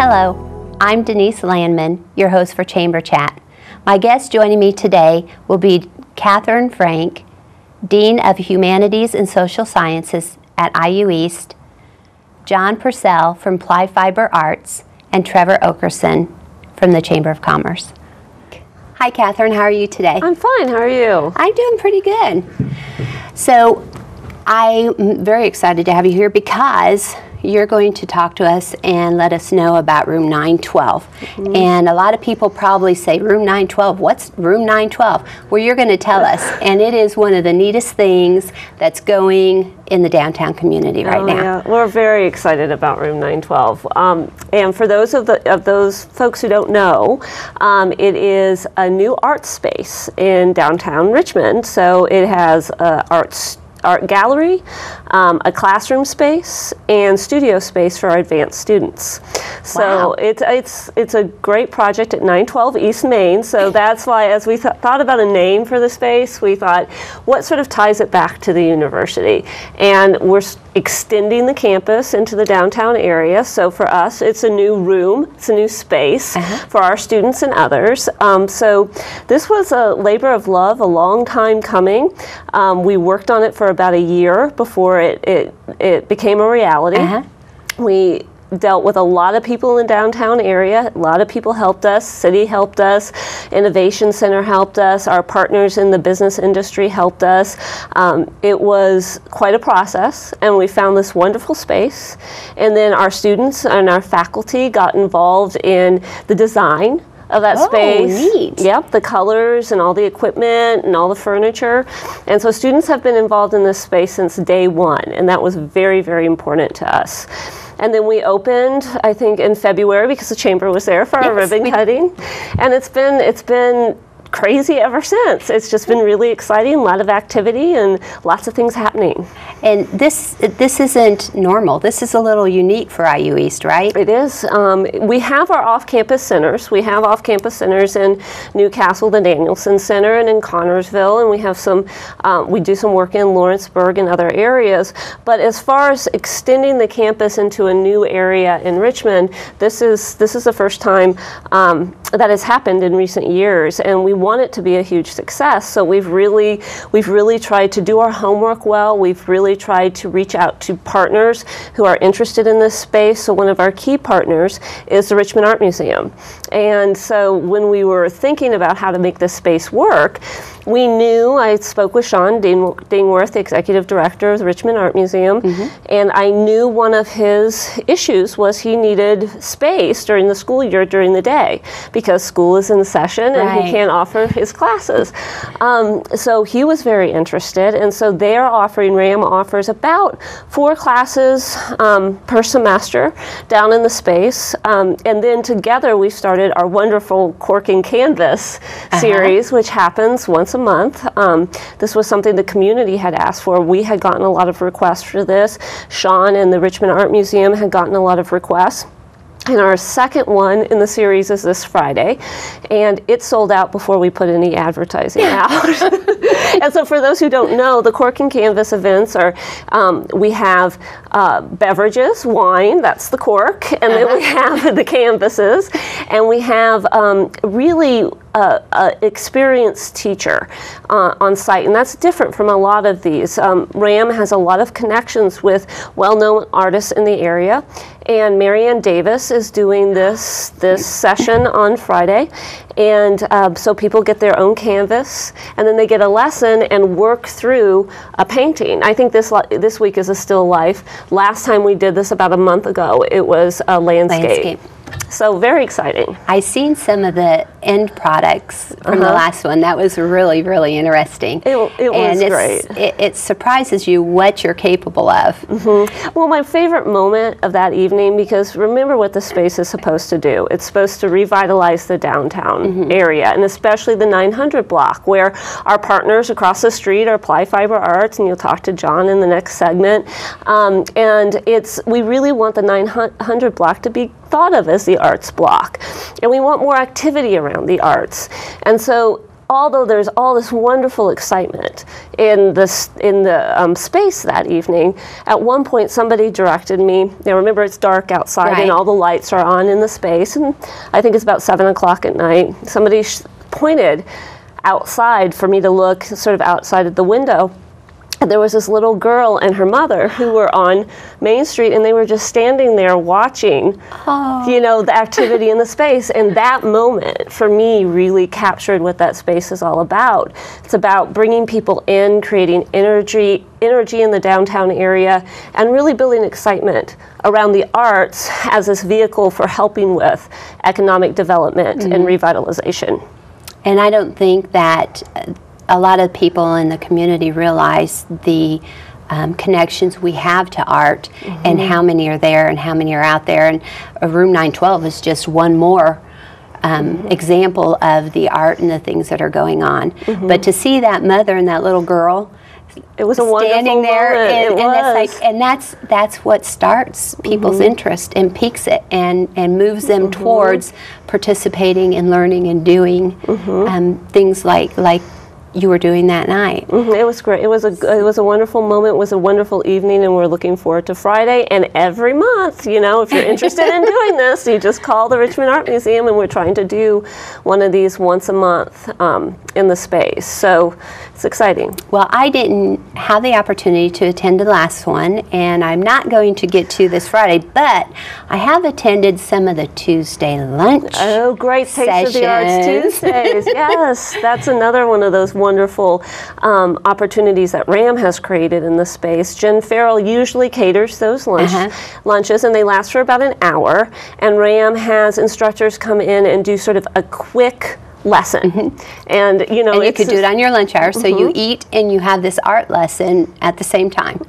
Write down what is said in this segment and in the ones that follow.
Hello, I'm Denise Lanman, your host for Chamber Chat. My guest joining me today will be Katherine Frank, Dean of Humanities and Social Sciences at IU East, John Purcell from Ply Fiber Arts, and Trevor Oakerson from the Chamber of Commerce. Hi Katherine, how are you today? I'm fine, how are you? I'm doing pretty good. So I'm very excited to have you here because you're going to talk to us and let us know about room 912. Mm-hmm. And a lot of people probably say, room 912, what's room 912? Well, you're going to tell us. And it is one of the neatest things that's going in the downtown community right now. Yeah. We're very excited about room 912. And for those of those folks who don't know, it is a new art space in downtown Richmond. So it has art gallery, a classroom space, and studio space for our advanced students. So wow. It's a great project at 912 East Main. So that's why, as we thought about a name for the space, we thought, what sort of ties it back to the university? And we're extending the campus into the downtown area. So for us, it's a new room, it's a new space for our students and others. So this was a labor of love, a long time coming. We worked on it for about a year before it became a reality. We dealt with a lot of people in the downtown area. A lot of people helped us. City helped us. Innovation Center helped us. Our partners in the business industry helped us. It was quite a process, and we found this wonderful space. And then our students and our faculty got involved in the design of that space. Neat. Yep, the colors and all the equipment and all the furniture. And so students have been involved in this space since day one, and that was very, very important to us. And then we opened, I think, in February because the chamber was there for our ribbon cutting. And it's been crazy ever since. It's just been really exciting, a lot of activity and lots of things happening. And this isn't normal. This is a little unique for IU East, right? It is. We have our off-campus centers. We have off-campus centers in Newcastle, the Danielson Center, and in Connorsville, and we have some, we do some work in Lawrenceburg and other areas. But as far as extending the campus into a new area in Richmond, this is the first time that has happened in recent years, and we want it to be a huge success. So we've really tried to do our homework well. We've really tried to reach out to partners who are interested in this space. So one of our key partners is the Richmond Art Museum. And so when we were thinking about how to make this space work, we knew, I spoke with Sean Dingworth, the executive director of the Richmond Art Museum, and I knew one of his issues was he needed space during the school year during the day because school is in session and he can't offer his classes. So he was very interested, and so they're offering, RAM offers about 4 classes per semester down in the space, and then together we started our wonderful Cork and Canvas series, which happens once a month. This was something the community had asked for. We had gotten a lot of requests for this. Sean and the Richmond Art Museum had gotten a lot of requests. And our second one in the series is this Friday, and it sold out before we put any advertising out. And so for those who don't know, the Cork and Canvas events are, we have beverages, wine, that's the cork, and then we have the canvases, and we have really experienced teacher on site, and that's different from a lot of these. RAM has a lot of connections with well-known artists in the area, and Marianne Davis is doing this session on Friday, and so people get their own canvas, and then they get a lesson and work through a painting. I think this week is a still life. Last time we did this about a month ago, it was a landscape. So very exciting. I've seen some of the end products from the last one. That was really, really interesting. It was great. It surprises you what you're capable of. Well, my favorite moment of that evening, because remember what the space is supposed to do. It's supposed to revitalize the downtown area, and especially the 900 block, where our partners across the street are Ply Fiber Arts, and you'll talk to John in the next segment. And we really want the 900 block to be thought of as the arts block, and we want more activity around the arts. And so although there's all this wonderful excitement in the space that evening, at one point somebody directed me. Now remember, it's dark outside, right, and all the lights are on in the space, and I think it's about 7 o'clock at night. Somebody pointed outside for me to look, sort of outside of the window. And there was this little girl and her mother who were on Main Street, and they were just standing there watching, you know, the activity in the space. And that moment, for me, really captured what that space is all about. It's about bringing people in, creating energy in the downtown area, and really building excitement around the arts as this vehicle for helping with economic development and revitalization. And I don't think that a lot of people in the community realize the connections we have to art, and how many are there and how many are out there. And Room 912 is just one more example of the art and the things that are going on. But to see that mother and that little girl, it was a standing wonderful there, moment. and that's what starts people's interest and piques it and moves them towards participating and learning and doing things like you were doing that night. It was great. It was a wonderful moment. It was a wonderful evening, and we're looking forward to Friday. And every month, you know, if you're interested in doing this, you just call the Richmond Art Museum, and we're trying to do one of these once a month in the space. So it's exciting. Well, I didn't have the opportunity to attend the last one, and I'm not going to get to this Friday, but I have attended some of the Tuesday lunch. Oh, great. Taste of the Arts Tuesdays. Yes, that's another one of those wonderful opportunities that RAM has created in the space. Jen Farrell usually caters those lunches, and they last for about an hour. And RAM has instructors come in and do sort of a quick lesson. And you know, and you could do it on your lunch hour, so you eat and you have this art lesson at the same time.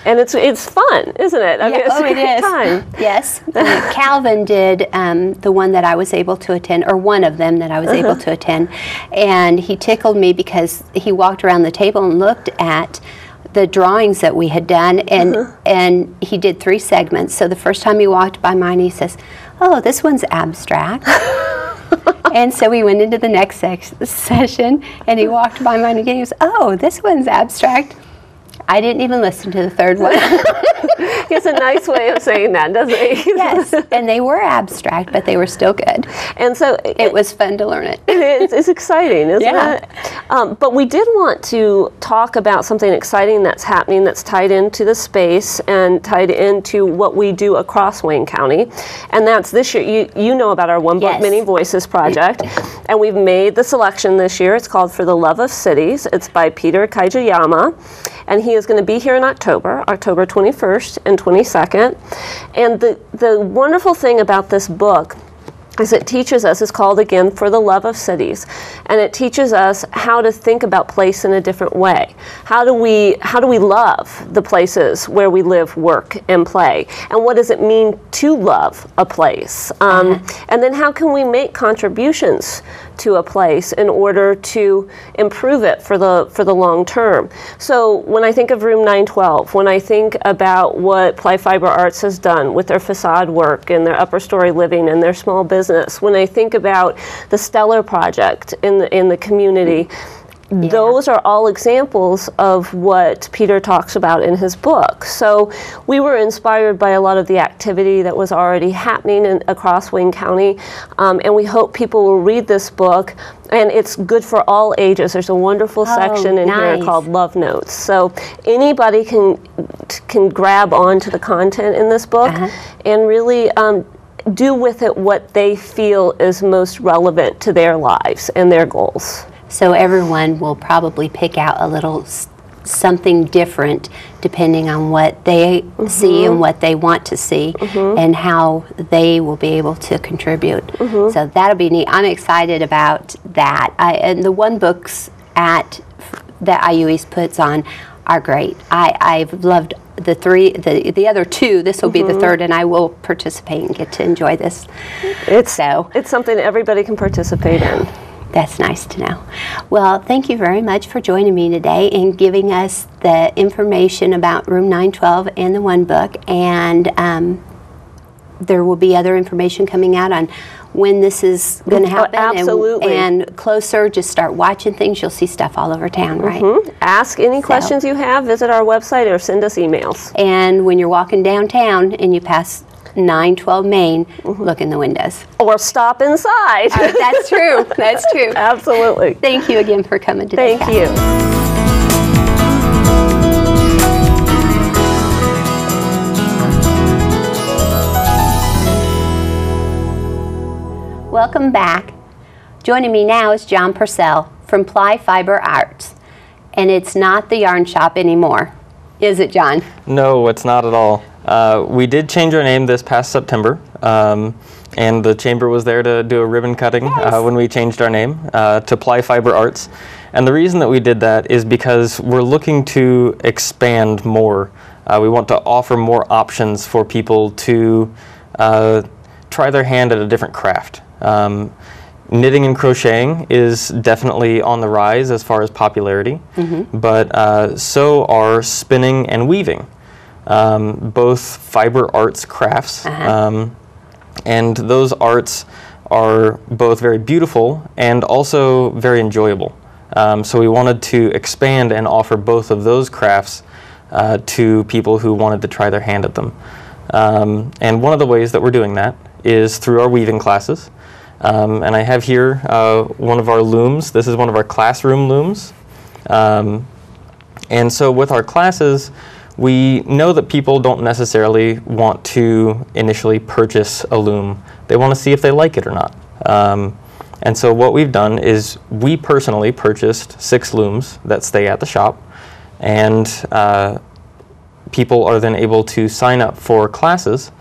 And it's fun, isn't it? I mean, it's a great time. Yes. Calvin did the one that I was able to attend, or one of them that I was able to attend, and he tickled me because he walked around the table and looked at the drawings that we had done, and he did 3 segments. So the first time he walked by mine, he says, "Oh, this one's abstract." And so we went into the next session, and he walked by mine again. He goes, "Oh, this one's abstract." I didn't even listen to the third one. He has a nice way of saying that, doesn't he? Yes, and they were abstract, but they were still good. And so it was fun to learn it. It's exciting, isn't it? But we did want to talk about something exciting that's happening that's tied into the space and tied into what we do across Wayne County. And that's this year, you know about our One Book Many Voices project. And we've made the selection this year. It's called For the Love of Cities. It's by Peter Kaijiyama. And he is going to be here in October 21st and 22nd. And the wonderful thing about this book is it teaches us, it's called again For the Love of Cities, and it teaches us how to think about place in a different way. How do we love the places where we live, work, and play? And what does it mean to love a place? And then how can we make contributions to a place in order to improve it for the long term? So when I think of Room 912, when I think about what Ply Fiber Arts has done with their facade work and their upper story living and their small business, when I think about the Stellar Project in the community, those are all examples of what Peter talks about in his book. So we were inspired by a lot of the activity that was already happening across Wayne County, and we hope people will read this book. And it's good for all ages. There's a wonderful section in here called Love Notes. So anybody can grab onto the content in this book and really do with it what they feel is most relevant to their lives and their goals. So everyone will probably pick out a little something different depending on what they see and what they want to see and how they will be able to contribute. So that'll be neat. I'm excited about that. And the one books that IU East puts on are great. I've loved the other 2. This will be the 3rd, and I will participate and get to enjoy this. It's something everybody can participate in. That's nice to know. Well, thank you very much for joining me today and giving us the information about Room 912 and the one book. And there will be other information coming out on when this is going to happen. Absolutely. And closer, just start watching things. You'll see stuff all over town, right? Ask any questions you have, visit our website, or send us emails. And when you're walking downtown and you pass 912 Main, look in the windows. Or stop inside. That's true. That's true. Absolutely. Thank you again for coming today. Thank you. Welcome back. Joining me now is John Purcell from Ply Fiber Arts. And it's not the yarn shop anymore, is it, John? No, it's not at all. We did change our name this past September, and the chamber was there to do a ribbon cutting when we changed our name to Ply Fiber Arts. And the reason that we did that is because we're looking to expand more. We want to offer more options for people to try their hand at a different craft. Knitting and crocheting is definitely on the rise as far as popularity, but so are spinning and weaving, both fiber arts crafts, and those arts are both very beautiful and also very enjoyable. So we wanted to expand and offer both of those crafts to people who wanted to try their hand at them. And one of the ways that we're doing that is through our weaving classes. And I have here one of our looms. This is one of our classroom looms. And so with our classes, we know that people don't necessarily want to initially purchase a loom. They want to see if they like it or not. And so what we've done is we personally purchased 6 looms that stay at the shop, and people are then able to sign up for classes.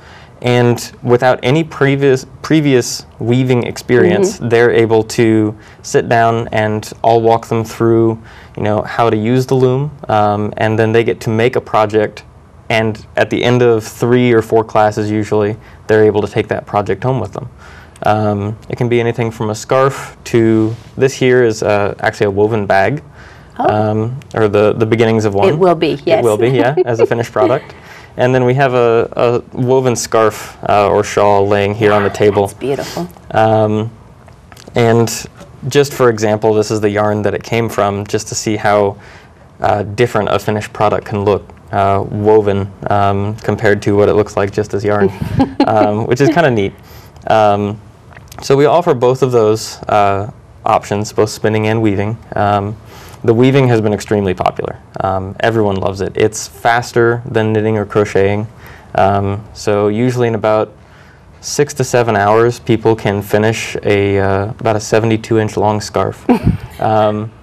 And without any previous weaving experience, they're able to sit down and I'll walk them through, how to use the loom, and then they get to make a project. And at the end of 3 or 4 classes, usually, they're able to take that project home with them. It can be anything from a scarf to this here is actually a woven bag, or the beginnings of one. It will be, yes. It will be, yeah, as a finished product. And then we have a woven scarf or shawl laying here on the table. That's beautiful. And just for example, this is the yarn that it came from, just to see how different a finished product can look woven compared to what it looks like just as yarn, which is kind of neat. So we offer both of those options, both spinning and weaving. The weaving has been extremely popular. Everyone loves it. It's faster than knitting or crocheting. So usually in about 6 to 7 hours, people can finish about a 72-inch long scarf.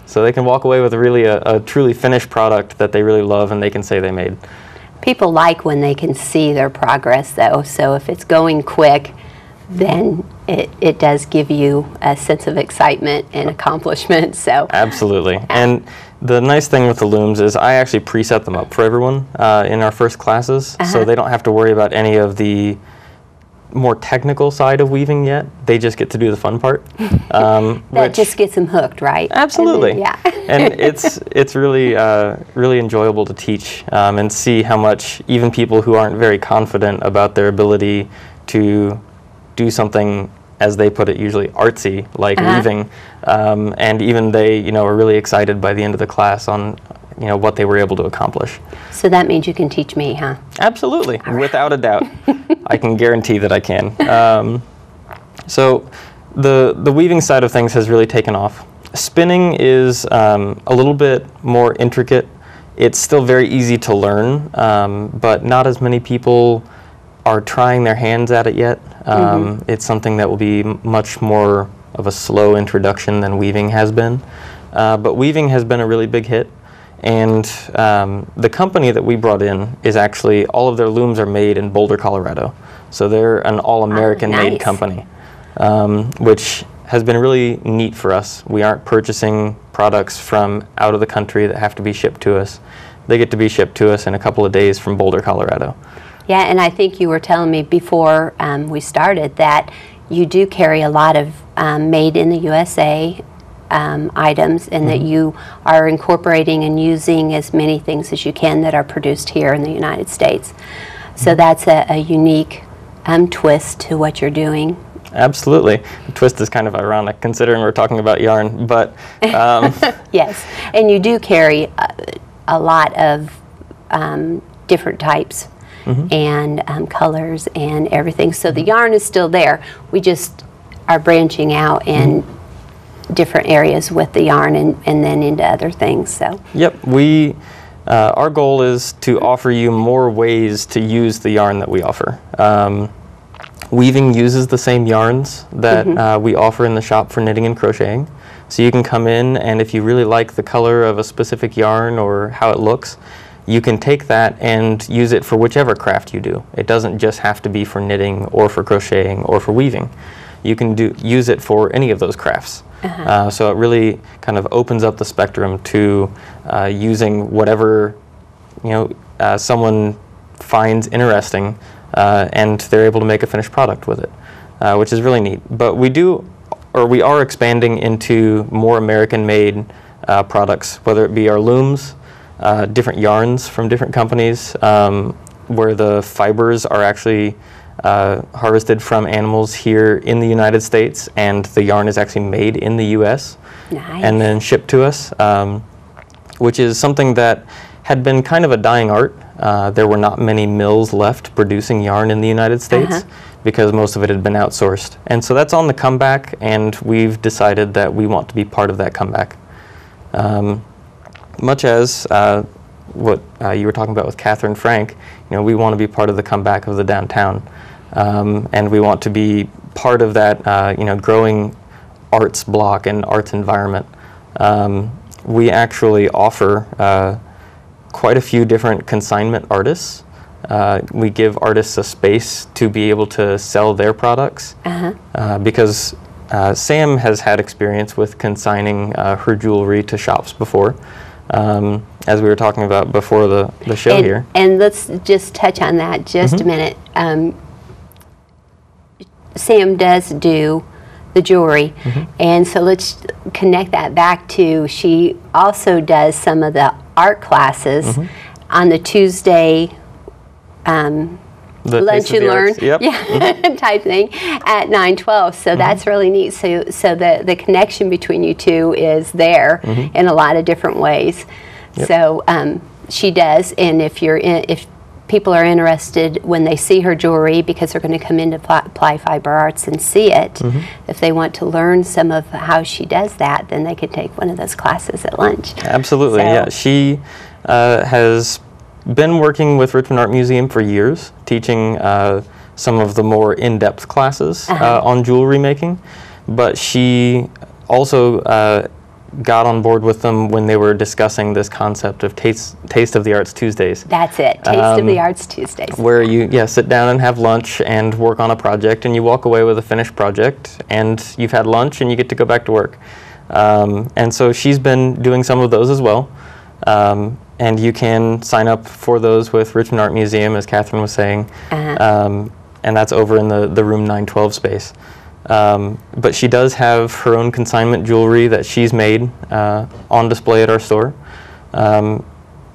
So they can walk away with a truly finished product that they really love and they can say they made. People like when they can see their progress, though. So if it's going quick, then it does give you a sense of excitement and accomplishment. So absolutely. And the nice thing with the looms is I actually preset them up for everyone in our first classes, so they don't have to worry about any of the more technical side of weaving yet. They just get to do the fun part. That just gets them hooked, right? Absolutely. And then, and it's really really enjoyable to teach and see how much even people who aren't very confident about their ability to do something, as they put it, usually artsy, like weaving, and even they, are really excited by the end of the class on, what they were able to accomplish. So that means you can teach me, huh? Absolutely, without a doubt. I can guarantee that I can. So the weaving side of things has really taken off. Spinning is a little bit more intricate. It's still very easy to learn, but not as many people are trying their hands at it yet. It's something that will be much more of a slow introduction than weaving has been. But weaving has been a really big hit. And the company that we brought in is actually, all of their looms are made in Boulder, Colorado. So they're an all-American made company, which has been really neat for us. We aren't purchasing products from out of the country that have to be shipped to us. They get to be shipped to us in a couple of days from Boulder, Colorado. Yeah, and I think you were telling me before we started that you do carry a lot of made in the USA items, and that you are incorporating and using as many things as you can that are produced here in the United States. So that's a unique twist to what you're doing. Absolutely. The twist is kind of ironic considering we're talking about yarn, but yes, and you do carry a lot of different types and colors and everything. So the yarn is still there. We just are branching out in different areas with the yarn and then into other things. So yep, our goal is to offer you more ways to use the yarn that we offer. Weaving uses the same yarns that we offer in the shop for knitting and crocheting. So you can come in, and if you really like the color of a specific yarn or how it looks, you can take that and use it for whichever craft you do. It doesn't just have to be for knitting or for crocheting or for weaving. You can use it for any of those crafts. So it really kind of opens up the spectrum to using whatever someone finds interesting, and they're able to make a finished product with it, which is really neat. But we are expanding into more American-made products, whether it be our looms, different yarns from different companies, where the fibers are actually harvested from animals here in the United States, and the yarn is actually made in the U.S. Nice. and then shipped to us, which is something that had been kind of a dying art. There were not many mills left producing yarn in the United States because most of it had been outsourced. And so that's on the comeback, and we've decided that we want to be part of that comeback. Much as what you were talking about with Katherine Frank, we want to be part of the comeback of the downtown. And we want to be part of that growing arts block and arts environment. We actually offer quite a few different consignment artists. We give artists a space to be able to sell their products because Sam has had experience with consigning her jewelry to shops before, as we were talking about before the show here. And let's just touch on that just a minute. Sam does do the jewelry, and so let's connect that back to she also does some of the art classes on the Tuesday lunch and learn type thing at 9:12. So that's really neat. So the connection between you two is there in a lot of different ways. So she does, and if people are interested when they see her jewelry, because they're going to come into Ply Fiber Arts and see it, if they want to learn some of how she does that, then they could take one of those classes at lunch. Absolutely, yeah. She has been working with Richmond Art Museum for years, teaching some of the more in-depth classes on jewelry making, but she also got on board with them when they were discussing this concept of Taste of the Arts Tuesdays. That's it, Taste of the Arts Tuesdays. Where you sit down and have lunch and work on a project, and you walk away with a finished project, and you've had lunch and you get to go back to work. And so she's been doing some of those as well. And you can sign up for those with Richmond Art Museum, as Katherine was saying, and that's over in the room 912 space. But she does have her own consignment jewelry that she's made on display at our store.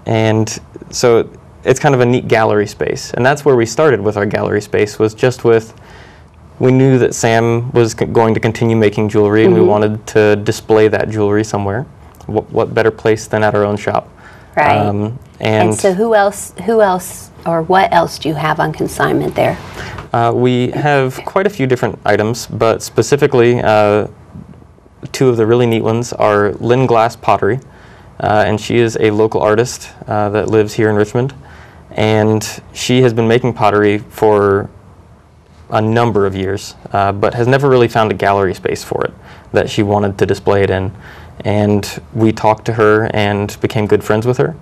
And so it's kind of a neat gallery space. And that's where we started with our gallery space, was just we knew that Sam was going to continue making jewelry, and we wanted to display that jewelry somewhere. What better place than at our own shop? Right. And so who else, or what else do you have on consignment there? We have quite a few different items, but specifically two of the really neat ones are Lynn Glass Pottery, and she is a local artist that lives here in Richmond, and she has been making pottery for a number of years, but has never really found a gallery space for it that she wanted to display it in. And we talked to her and became good friends with her,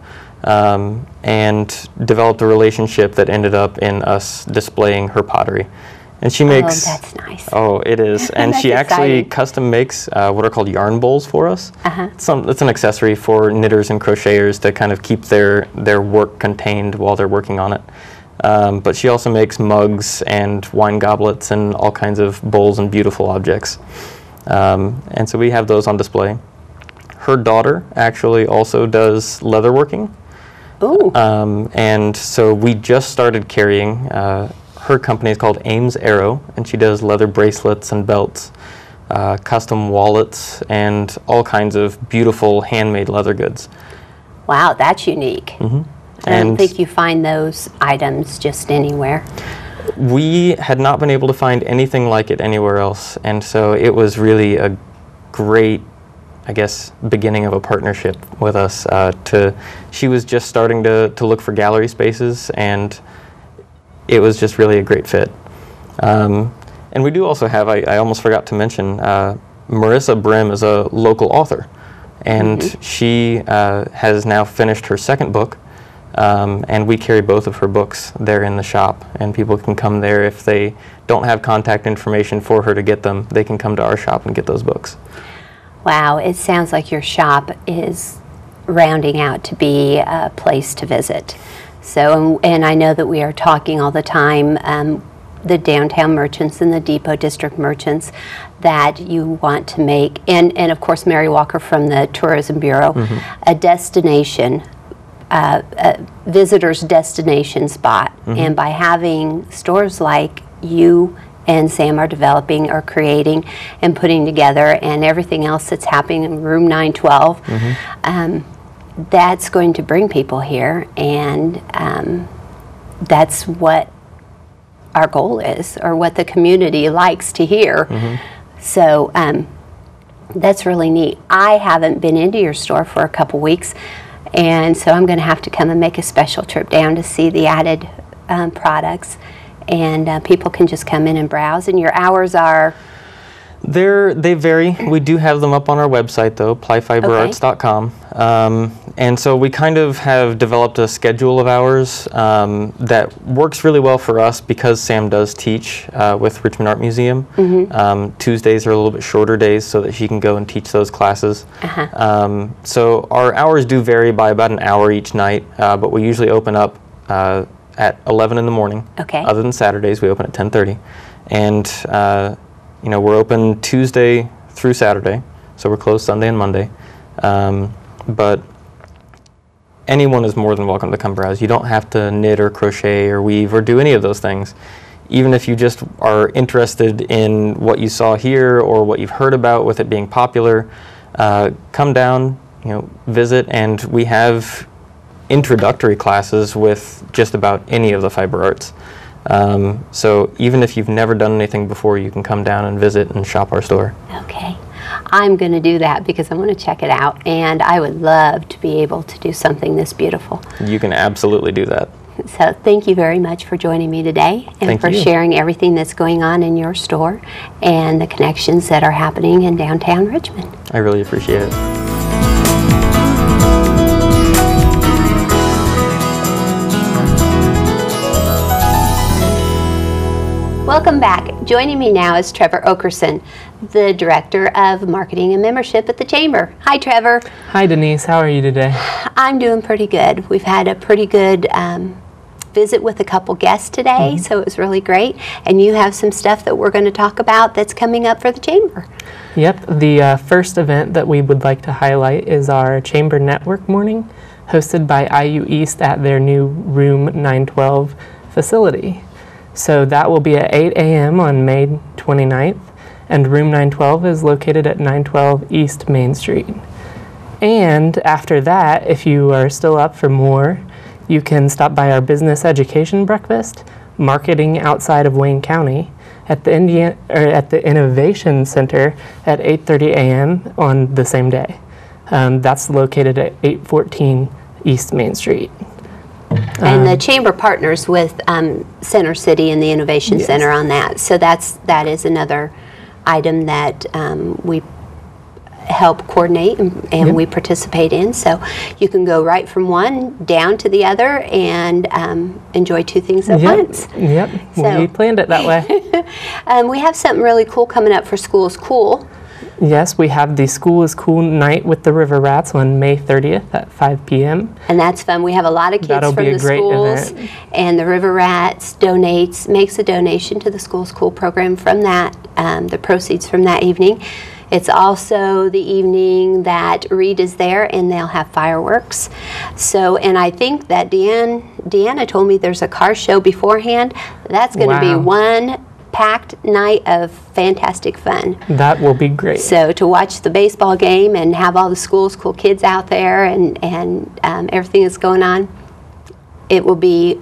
and developed a relationship that ended up in us displaying her pottery. And she makes... Oh, that's nice. Oh, it is. And she actually custom makes what are called yarn bowls for us. It's an accessory for knitters and crocheters to kind of keep their work contained while they're working on it. But she also makes mugs and wine goblets and all kinds of bowls and beautiful objects. And so we have those on display. Her daughter actually also does leatherworking. Ooh. And so we just started carrying her company is called Ames Arrow, and she does leather bracelets and belts, custom wallets, and all kinds of beautiful handmade leather goods. Wow, that's unique. I don't think you find those items just anywhere. We had not been able to find anything like it anywhere else, and so it was really a great, I guess, beginning of a partnership with us. She was just starting to look for gallery spaces, and it was just really a great fit. And we do also have, I almost forgot to mention, Marissa Brim is a local author, and she has now finished her second book, and we carry both of her books there in the shop, and people can come there. If they don't have contact information for her to get them, they can come to our shop and get those books. Wow, it sounds like your shop is rounding out to be a place to visit. So, and I know that we are talking all the time, the downtown merchants and the Depot District merchants, that you want to make, and of course Mary Walker from the Tourism Bureau, a destination, a visitor's destination spot. And by having stores like you and Sam are developing or creating and putting together, and everything else that's happening in room 912, that's going to bring people here, and that's what our goal is, or what the community likes to hear. So that's really neat. I haven't been into your store for a couple weeks, and so I'm going to have to come and make a special trip down to see the added products. And people can just come in and browse. And your hours are? They vary. We do have them up on our website, though, plyfiberarts.com. And so we kind of have developed a schedule of hours that works really well for us, because Sam does teach with Richmond Art Museum. Tuesdays are a little bit shorter days so that she can go and teach those classes. So our hours do vary by about an hour each night, but we usually open up at 11 in the morning. Other than Saturdays, we open at 10:30. And you know, we're open Tuesday through Saturday, so we're closed Sunday and Monday. But anyone is more than welcome to come browse. You don't have to knit or crochet or weave or do any of those things. Even if you just are interested in what you saw here or what you've heard about with it being popular, come down, you know, visit, and we have introductory classes with just about any of the fiber arts. So even if you've never done anything before, you can come down and visit and shop our store. Okay. I'm going to do that because I want to check it out, and I would love to be able to do something this beautiful. You can absolutely do that. So thank you very much for joining me today, and for sharing everything that's going on in your store and the connections that are happening in downtown Richmond. I really appreciate it. Welcome back. Joining me now is Trevor Oakerson, the Director of Marketing and Membership at the Chamber. Hi, Trevor. Hi, Denise. How are you today? I'm doing pretty good. We've had a pretty good visit with a couple guests today, so it was really great. And you have some stuff that we're going to talk about that's coming up for the Chamber. Yep. The first event that we would like to highlight is our Chamber Network Morning, hosted by IU East at their new Room 912 facility. So that will be at 8 a.m. on May 29th, and Room 912 is located at 912 East Main Street. And after that, if you are still up for more, you can stop by our Business Education Breakfast, Marketing Outside of Wayne County, at the Innovation Center at 8:30 a.m. on the same day. That's located at 814 East Main Street. And the Chamber partners with Center City and the Innovation Center on that. So that is another item that we help coordinate and we participate in. So you can go right from one down to the other and enjoy two things at once. Yep, so, we planned it that way. We have something really cool coming up for School is Cool. Yes, we have the School is Cool night with the River Rats on May 30th at 5 p.m. And that's fun. We have a lot of kids from the schools, and the River Rats makes a donation to the School is Cool program from that, the proceeds from that evening. It's also the evening that Reed is there, and they'll have fireworks. So, and I think that Deanna told me there's a car show beforehand. That's going to be one packed night of fantastic fun. That will be great. So to watch the baseball game and have all the school's cool kids out there and everything that's going on, it will be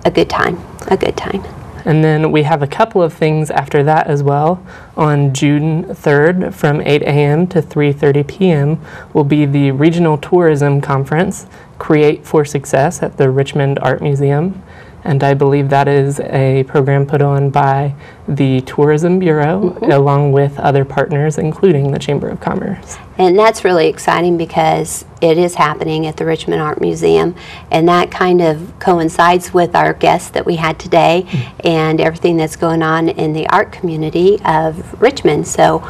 a good time, a good time. And then we have a couple of things after that as well. On June 3rd from 8 a.m. to 3:30 p.m. will be the Regional Tourism Conference, Create for Success at the Richmond Art Museum. And I believe that is a program put on by the Tourism Bureau along with other partners, including the Chamber of Commerce. And that's really exciting because it is happening at the Richmond Art Museum, and that kind of coincides with our guests that we had today and everything that's going on in the art community of Richmond. So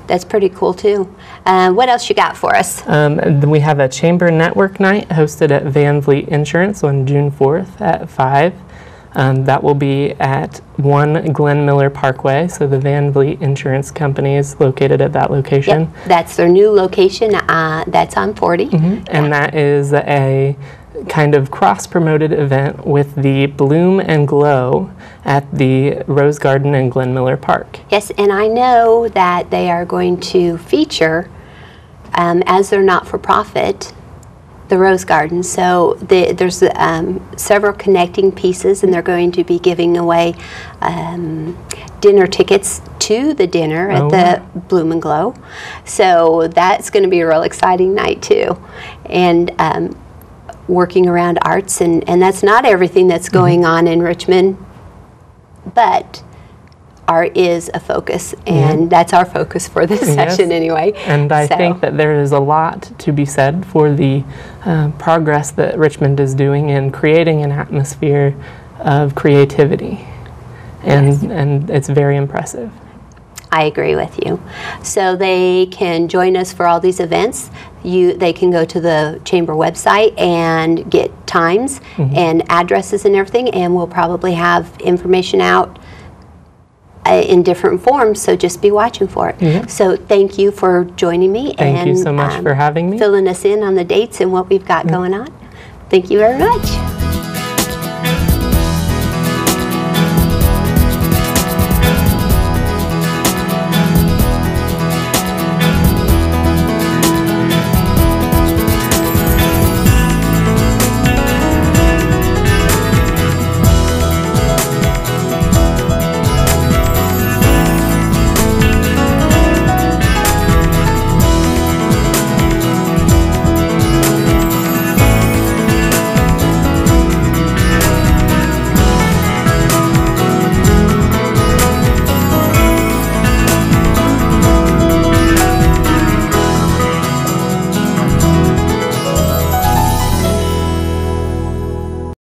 that's pretty cool too. What else you got for us? And then we have a Chamber Network Night hosted at Van Vliet Insurance on June 4th at 5. That will be at 1 Glen Miller Parkway, so the Van Vliet Insurance Company is located at that location. Yep, that's their new location, that's on 40. And that is a kind of cross-promoted event with the Bloom and Glow at the Rose Garden in Glen Miller Park. Yes, and I know that they are going to feature, as they're not-for-profit, the Rose Garden. So there's several connecting pieces, and they're going to be giving away dinner tickets to the dinner at the Bloom and Glow. So that's going to be a real exciting night too. And working around arts, and that's not everything that's going on in Richmond, but art is a focus, and that's our focus for this session anyway. And I think that there is a lot to be said for the progress that Richmond is doing in creating an atmosphere of creativity, and it's very impressive. I agree with you. So they can join us for all these events. They can go to the Chamber website and get times and addresses and everything, and we'll probably have information out in different forms, so just be watching for it. So thank you for joining me. Thank you so much for having me. Filling us in on the dates and what we've got going on. Thank you very much.